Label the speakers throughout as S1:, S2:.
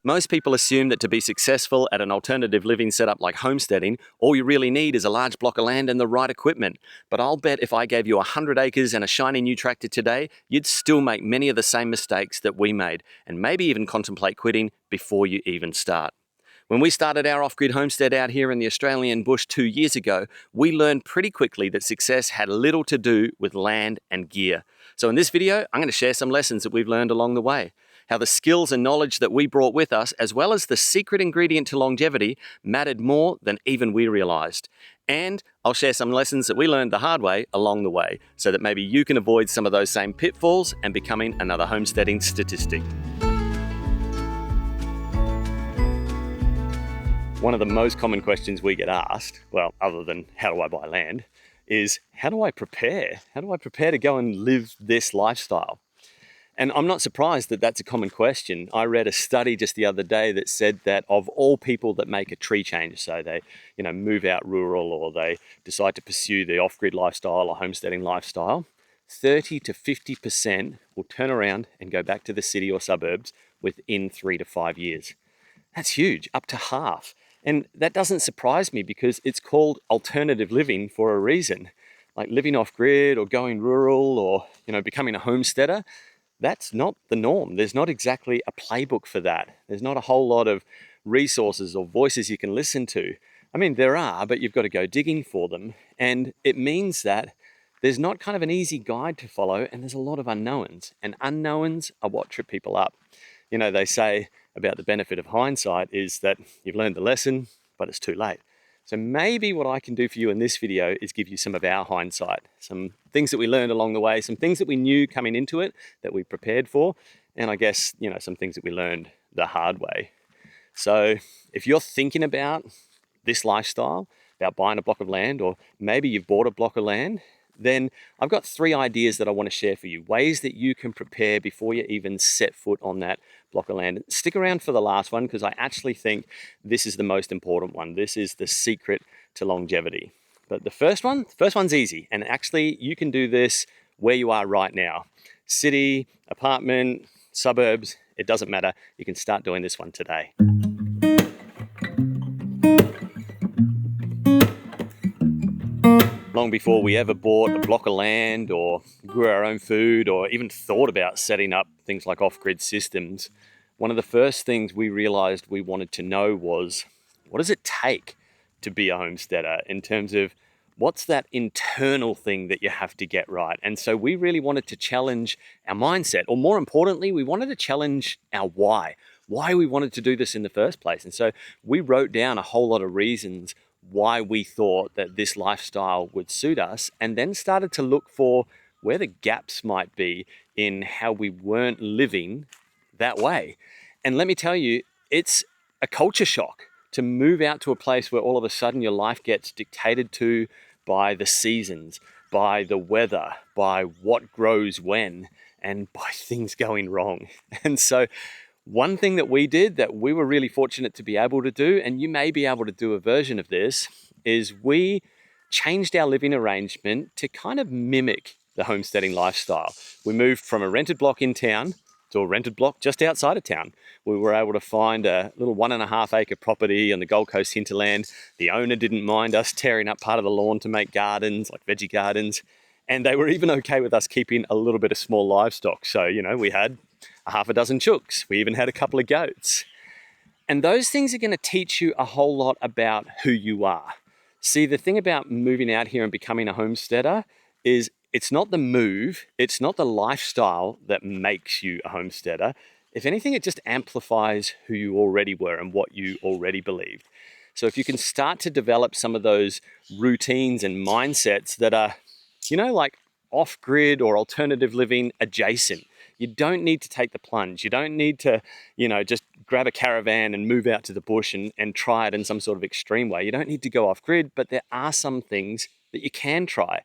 S1: Most people assume that to be successful at an alternative living setup like homesteading, all you really need is a large block of land and the right equipment. But I'll bet if I gave you 100 acres and a shiny new tractor today, you'd still make many of the same mistakes that we made, and maybe even contemplate quitting before you even start. When we started our off-grid homestead out here in the Australian bush 2 years ago, we learned pretty quickly that success had little to do with land and gear. So in this video, I'm going to share some lessons that we've learned along the way. How the skills and knowledge that we brought with us, as well as the secret ingredient to longevity, mattered more than even we realized. And I'll share some lessons that we learned the hard way along the way, so that maybe you can avoid some of those same pitfalls and becoming another homesteading statistic. One of the most common questions we get asked, well, other than how do I buy land, is how do I prepare? How do I prepare to go and live this lifestyle? And I'm not surprised that that's a common question. I read a study just the other day that said that of all people that make a tree change, so they, move out rural or they decide to pursue the off-grid lifestyle or homesteading lifestyle, 30 to 50% will turn around and go back to the city or suburbs within 3 to 5 years. That's huge, up to half. And that doesn't surprise me because it's called alternative living for a reason. Like living off-grid or going rural or, becoming a homesteader. That's not the norm. There's not exactly a playbook for that. There's not a whole lot of resources or voices you can listen to. I mean, there are, but you've got to go digging for them. And it means that there's not kind of an easy guide to follow, and there's a lot of unknowns. And unknowns are what trip people up. They say about the benefit of hindsight is that you've learned the lesson, but it's too late. So maybe what I can do for you in this video is give you some of our hindsight, some things that we learned along the way, some things that we knew coming into it that we prepared for, and I guess, some things that we learned the hard way. So if you're thinking about this lifestyle, about buying a block of land, or maybe you've bought a block of land, then I've got 3 ideas that I want to share for you, ways that you can prepare before you even set foot on that block of land. Stick around for the last one because I actually think this is the most important one. This is the secret to longevity. But the first one's easy, and actually you can do this where you are right now. City, apartment, suburbs, it doesn't matter. You can start doing this one today. Long before we ever bought a block of land or grew our own food or even thought about setting up things like off-grid systems, one of the first things we realized we wanted to know was, what does it take to be a homesteader in terms of what's that internal thing that you have to get right? And so we really wanted to challenge our mindset, or more importantly, we wanted to challenge our why we wanted to do this in the first place. And so we wrote down a whole lot of reasons why we thought that this lifestyle would suit us, and then started to look for where the gaps might be in how we weren't living that way. And let me tell you, it's a culture shock to move out to a place where all of a sudden your life gets dictated to by the seasons, by the weather, by what grows when, and by things going wrong. And so one thing that we did that we were really fortunate to be able to do, and you may be able to do a version of this, is we changed our living arrangement to kind of mimic the homesteading lifestyle. We moved from a rented block in town to a rented block just outside of town. We were able to find a little 1.5 acre property on the Gold Coast hinterland. The owner didn't mind us tearing up part of the lawn to make gardens, like veggie gardens. And they were even okay with us keeping a little bit of small livestock. So, we had a half a dozen chooks. We even had a couple of goats. And those things are going to teach you a whole lot about who you are. See, the thing about moving out here and becoming a homesteader is it's not the move, it's not the lifestyle that makes you a homesteader. If anything, it just amplifies who you already were and what you already believed. So if you can start to develop some of those routines and mindsets that are, like off-grid or alternative living adjacent. You don't need to take the plunge. You don't need to, just grab a caravan and move out to the bush and try it in some sort of extreme way. You don't need to go off-grid, but there are some things that you can try.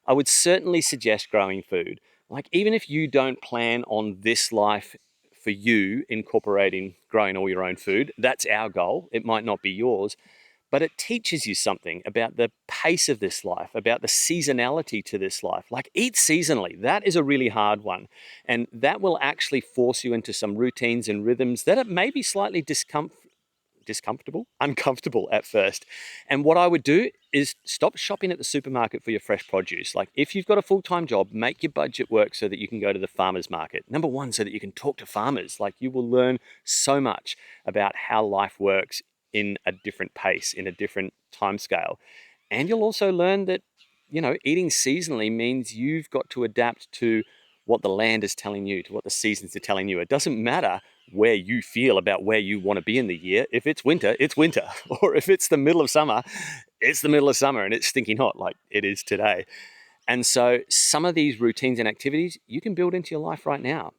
S1: I would certainly suggest growing food. Like, even if you don't plan on this life for you incorporating growing all your own food, that's our goal. It might not be yours. but it teaches you something about the pace of this life, about the seasonality to this life. Like, eat seasonally. That is a really hard one. And that will actually force you into some routines and rhythms that are maybe slightly uncomfortable at first. And what I would do is stop shopping at the supermarket for your fresh produce. Like, if you've got a full-time job, make your budget work so that you can go to the farmer's market. Number one, so that you can talk to farmers. Like, you will learn so much about how life works in a different pace, in a different time scale. And you'll also learn that, eating seasonally means you've got to adapt to what the land is telling you, to what the seasons are telling you. It doesn't matter where you feel about where you want to be in the year. If it's winter, it's winter. Or if it's the middle of summer, it's the middle of summer and it's stinking hot like it is today. And so some of these routines and activities you can build into your life right now.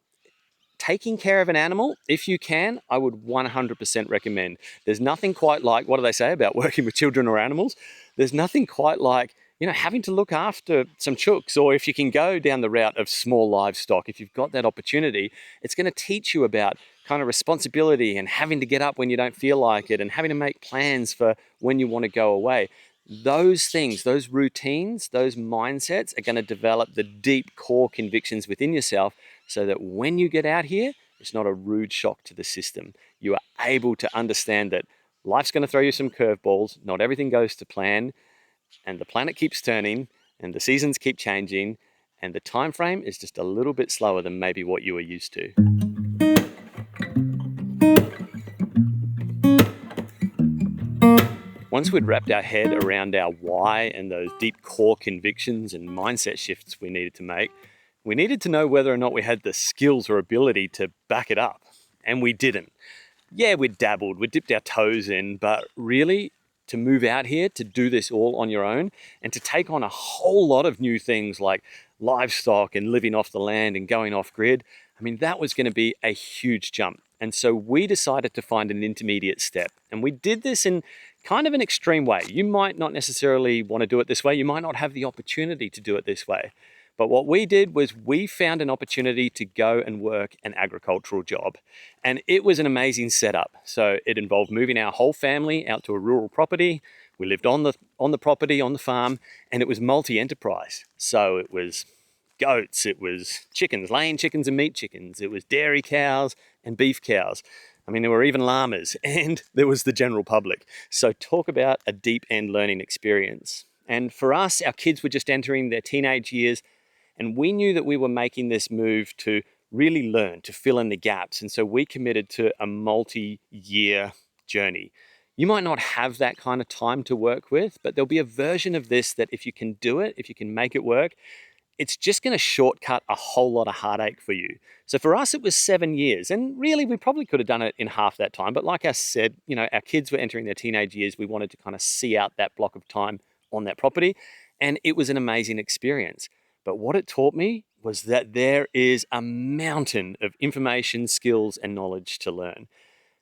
S1: Taking care of an animal, if you can, I would 100% recommend. There's nothing quite like, what do they say about working with children or animals? There's nothing quite like, having to look after some chooks, or if you can go down the route of small livestock, if you've got that opportunity, it's going to teach you about kind of responsibility and having to get up when you don't feel like it and having to make plans for when you want to go away. Those things, those routines, those mindsets are going to develop the deep core convictions within yourself so that when you get out here, it's not a rude shock to the system. You are able to understand that life's going to throw you some curveballs. Not everything goes to plan, and the planet keeps turning, and the seasons keep changing, and the time frame is just a little bit slower than maybe what you were used to. Once we'd wrapped our head around our why and those deep core convictions and mindset shifts we needed to make, we needed to know whether or not we had the skills or ability to back it up. And we didn't. Yeah, we dabbled, we dipped our toes in, but really, to move out here, to do this all on your own, and to take on a whole lot of new things like livestock and living off the land and going off grid, that was going to be a huge jump. And so we decided to find an intermediate step. And we did this in kind of an extreme way. You might not necessarily want to do it this way. You might not have the opportunity to do it this way. But what we did was we found an opportunity to go and work an agricultural job. And it was an amazing setup. So it involved moving our whole family out to a rural property. We lived on the property, on the farm, and it was multi-enterprise. So it was goats, it was chickens, laying chickens and meat chickens. It was dairy cows and beef cows. There were even llamas, and there was the general public. So talk about a deep end learning experience. And for us, our kids were just entering their teenage years, and we knew that we were making this move to really learn, to fill in the gaps. And so we committed to a multi-year journey. You might not have that kind of time to work with, but there'll be a version of this that if you can do it, if you can make it work, it's just going to shortcut a whole lot of heartache for you. So for us, it was 7 years. And really, we probably could have done it in half that time. But like I said, our kids were entering their teenage years. We wanted to kind of see out that block of time on that property. And it was an amazing experience. But what it taught me was that there is a mountain of information, skills, and knowledge to learn.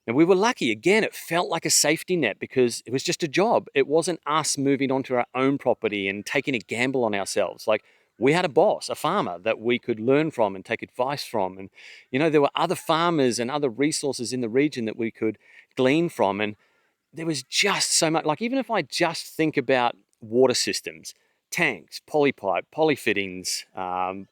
S1: And we were lucky. Again, it felt like a safety net because it was just a job. It wasn't us moving onto our own property and taking a gamble on ourselves. Like, we had a boss, a farmer that we could learn from and take advice from. And, there were other farmers and other resources in the region that we could glean from. And there was just so much, like, even if I just think about water systems, tanks, polypipe, polyfittings,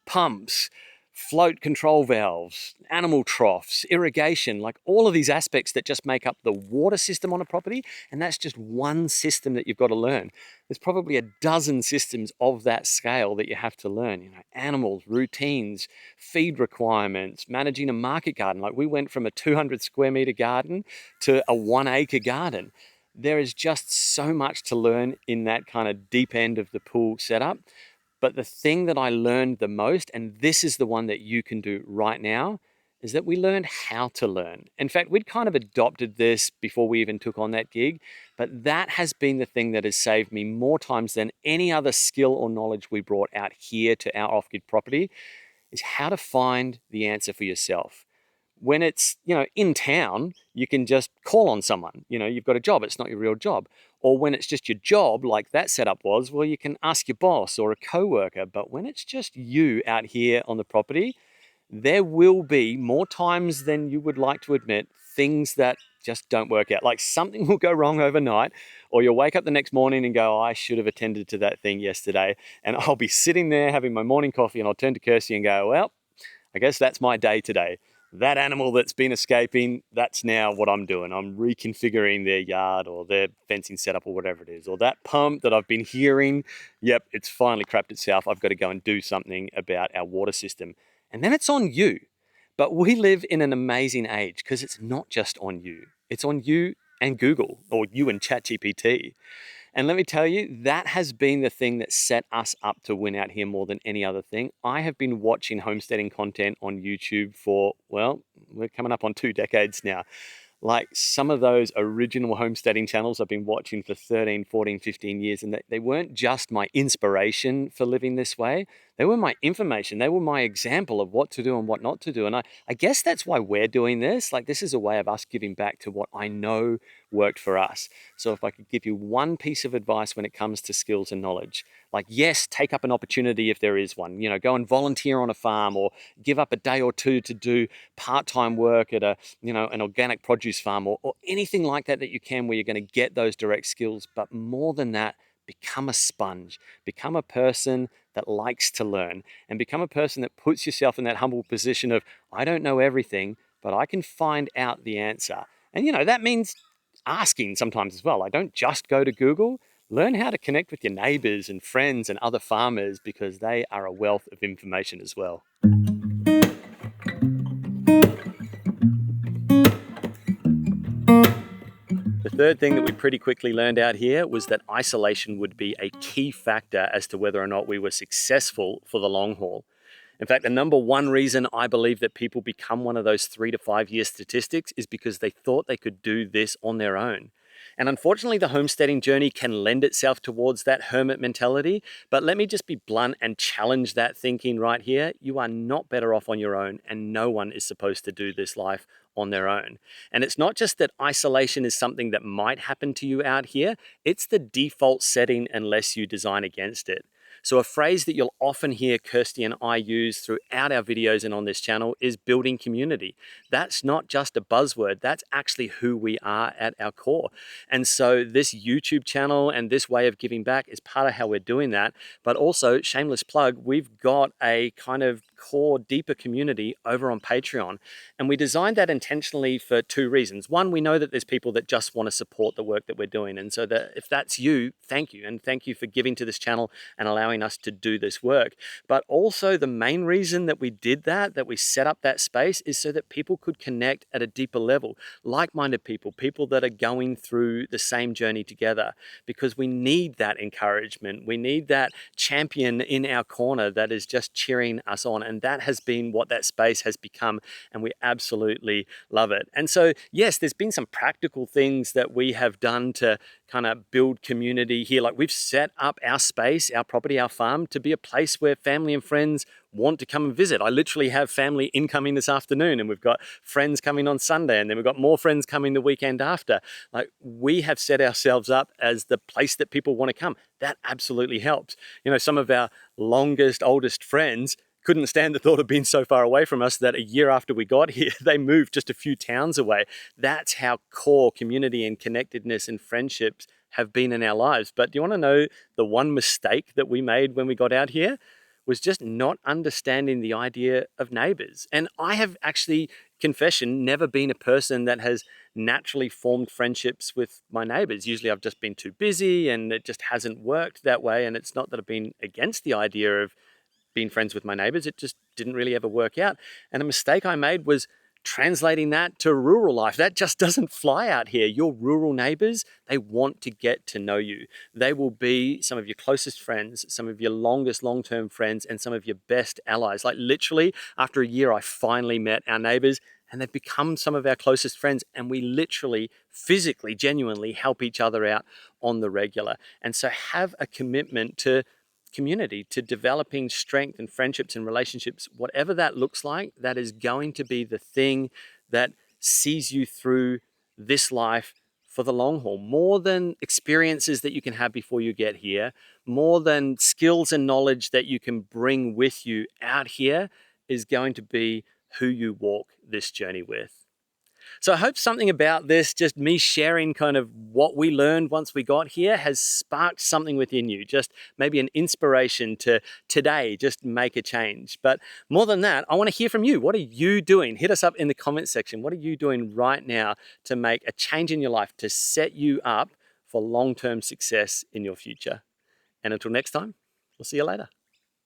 S1: pumps, float control valves, animal troughs, irrigation, like all of these aspects that just make up the water system on a property. And that's just one system that you've got to learn. There's probably a dozen systems of that scale that you have to learn. Animals, routines, feed requirements, managing a market garden. Like, we went from a 200 square meter garden to a 1 acre garden. There is just so much to learn in that kind of deep end of the pool setup. But the thing that I learned the most, and this is the one that you can do right now, is that we learned how to learn. In fact, we'd kind of adopted this before we even took on that gig, but that has been the thing that has saved me more times than any other skill or knowledge we brought out here to our off-grid property, is how to find the answer for yourself. When it's, in town, you can just call on someone. You've got a job, it's not your real job. Or when it's just your job, like that setup was, well, you can ask your boss or a coworker. But when it's just you out here on the property, there will be more times than you would like to admit things that just don't work out. Like something will go wrong overnight, or you'll wake up the next morning and go, oh, I should have attended to that thing yesterday. And I'll be sitting there having my morning coffee and I'll turn to Kirsty and go, well, I guess that's my day today. That animal that's been escaping, that's now what I'm doing. I'm reconfiguring their yard or their fencing setup or whatever it is. Or that pump that I've been hearing, yep, it's finally crapped itself. I've got to go and do something about our water system. And then it's on you. But we live in an amazing age because it's not just on you. It's on you and Google, or you and ChatGPT. And let me tell you, that has been the thing that set us up to win out here more than any other thing. I have been watching homesteading content on YouTube for, well, we're coming up on 2 decades now. Like some of those original homesteading channels I've been watching for 13, 14, 15 years, and they weren't just my inspiration for living this way. They were my information. They were my example of what to do and what not to do. And I guess that's why we're doing this. Like this is a way of us giving back to what I know worked for us. So if I could give you one piece of advice when it comes to skills and knowledge, like yes, take up an opportunity if there is one, go and volunteer on a farm or give up a day or two to do part-time work at an organic produce farm or anything like that you can where you're going to get those direct skills. But more than that, become a sponge, become a person that likes to learn and become a person that puts yourself in that humble position of, I don't know everything, but I can find out the answer. And, that means asking sometimes as well. I don't just go to Google. Learn how to connect with your neighbors and friends and other farmers because they are a wealth of information as well. The third thing that we pretty quickly learned out here was that isolation would be a key factor as to whether or not we were successful for the long haul. In fact, the number one reason I believe that people become one of those 3 to 5 year statistics is because they thought they could do this on their own. And unfortunately, the homesteading journey can lend itself towards that hermit mentality. But let me just be blunt and challenge that thinking right here. You are not better off on your own, and no one is supposed to do this life on their own. And it's not just that isolation is something that might happen to you out here, it's the default setting unless you design against it. So a phrase that you'll often hear Kirsty and I use throughout our videos and on this channel is building community. That's not just a buzzword, that's actually who we are at our core. And so this YouTube channel and this way of giving back is part of how we're doing that. But also, shameless plug, we've got a kind of core, deeper community over on Patreon. And we designed that intentionally for 2 reasons. One, we know that there's people that just want to support the work that we're doing. And so that if that's you, thank you. And thank you for giving to this channel and allowing us to do this work. But also the main reason that we did that we set up that space is so that people could connect at a deeper level, like-minded people that are going through the same journey together, because we need that encouragement. We need that champion in our corner that is just cheering us on. And that has been what that space has become. And we absolutely love it. And so, yes, there's been some practical things that we have done to kind of build community here. Like we've set up our space, our property, our farm to be a place where family and friends want to come and visit. I literally have family incoming this afternoon, and we've got friends coming on Sunday, and then we've got more friends coming the weekend after. Like we have set ourselves up as the place that people want to come. That absolutely helps. Some of our longest, oldest friends couldn't stand the thought of being so far away from us that a year after we got here, they moved just a few towns away. That's how core community and connectedness and friendships have been in our lives. But do you want to know the one mistake that we made when we got out here? Was just not understanding the idea of neighbors. And I have actually, confession, never been a person that has naturally formed friendships with my neighbors. Usually I've just been too busy and it just hasn't worked that way. And it's not that I've been against the idea of being friends with my neighbors. It just didn't really ever work out. And a mistake I made was translating that to rural life. That just doesn't fly out here. Your rural neighbors, they want to get to know you. They will be some of your closest friends, some of your longest long-term friends, and some of your best allies. Like literally, after a year, I finally met our neighbors and they've become some of our closest friends. And we literally, physically, genuinely help each other out on the regular. And so have a commitment to community, to developing strength and friendships and relationships, whatever that looks like. That is going to be the thing that sees you through this life for the long haul, more than experiences that you can have before you get here, more than skills and knowledge that you can bring with you out here, is going to be who you walk this journey with. So I hope something about this, just me sharing kind of what we learned once we got here, has sparked something within you, just maybe an inspiration to today just make a change. But more than that, I want to hear from you. What are you doing? Hit us up in the comment section. What are you doing right now to make a change in your life, to set you up for long-term success in your future? And until next time, we'll see you later.